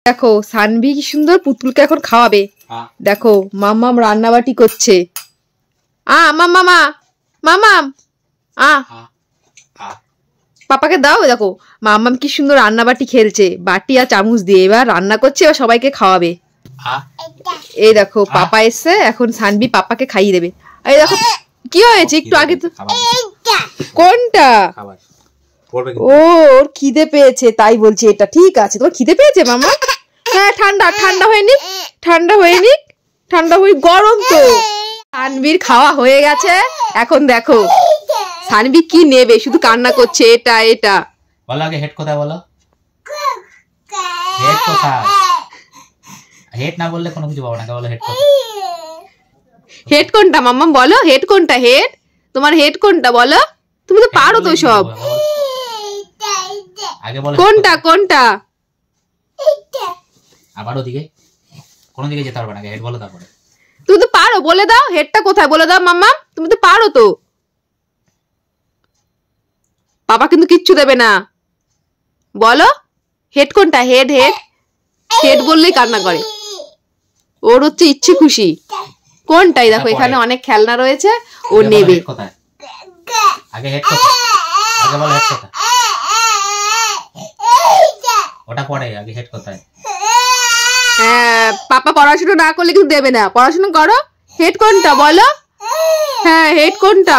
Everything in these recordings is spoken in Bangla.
দেখো সানভি কি সুন্দর পুতুলকে এখন খাওয়াবে। দেখো মাম্মাম রান্নাবাটি করছে। মামা মামাম পাপাকে দাও। দেখো মাম্মাম কি সুন্দর রান্নাবাটি খেলছে বাটি আর চামচ দিয়ে। এবার রান্না করছে, এবার সবাইকে খাওয়াবে। এই দেখো পাপা এসছে, এখন সানভি পাপাকে খাইয়ে দেবে। এই দেখো কি হয়েছে একটু আগে তো। কোনটা? ও ওর খিদে পেয়েছে তাই বলছে এটা। ঠিক আছে, তোমার খিদে পেয়েছে মামা? হ্যাঁ ঠান্ডা ঠান্ডা হয়নি, ঠান্ডা হয়নি, ঠান্ডা হয়ে গরম তো। সানভির খাওয়া হয়ে গেছে। এখন দেখো সানভি কি নেবে, শুধু কান্না করছে। এটা এটা বলো আগে হেড কোথায় বলো। হেড কোথায়? হেড না বললে কোনো কিছু পাবো না। বলো হেড কোথায়? হেড কোনটা মাম্মা বলো? হেড কোনটা? হেড তোমার হেড কোনটা বলো? তুমি তো পারো তো সব। আগে বলো কোনটা কোনটা? আবার ওদিকে কোন দিকে যেতে পারবে না। হেড বলো তারপরে। তুমি তো পারো, বলে দাও হেডটা কোথায় বলে দাও মাম্মা। তুমি তো পারো তো। পাপা কিন্তু কিচ্ছু দেবে না। বলো হেড কোনটা? হেড হেড হেড বললেই কান্না করে। ওর হচ্ছে ইচ্ছে খুশি। কোনটাই দেখো এখানে অনেক খেলনা রয়েছে, ও নেবে। কোথায়? আগে হেড কোথায়? আগে বলো হেড কোথায়? ওটা পড়ে, আগে হেড কোথায়? হ্যাঁ পাপা পড়াশোনা না করলে কিন্তু দেবে না। পড়াশোনা করো। হেড কোনটা বলো? হ্যাঁ হেড কোনটা?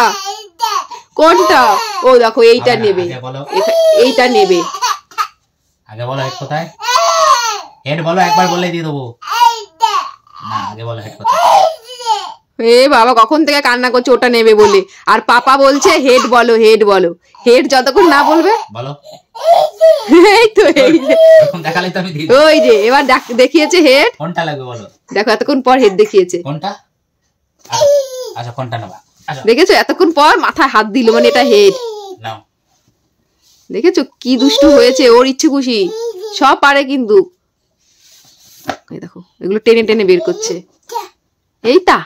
কোনটা? ও দেখো এইটা নেবে, এইটা নেবে। আগে বলো হেড কোথায়? হেড বলো, একবার বললেই দিয়ে দেবো। না আগে বলো হেড কোথায়? এ বাবা কখন থেকে কান্না করছে ওটা নেবে বলে, আর পাপা বলছে হেড বলো হেড বলো। হেড যতক্ষণ না বলবে বলো। এই তো এই যে দেখালে তো আমি দিই। ওই যে এবার দেখিয়েছে হেড। কোনটা লাগবে বলো? দেখো এতক্ষণ পর হেড দেখিয়েছে। কোনটা? আচ্ছা কোনটা নেবা? দেখেছো এতক্ষণ পর মাথায় হাত দিল, মানে এটা হেড। নাও। দেখেছো কি দুষ্টু হয়েছে, ওর ইচ্ছে খুশি সব পারে কিন্তু। এই দেখো এগুলো টেনে টেনে বের করছে। এইটা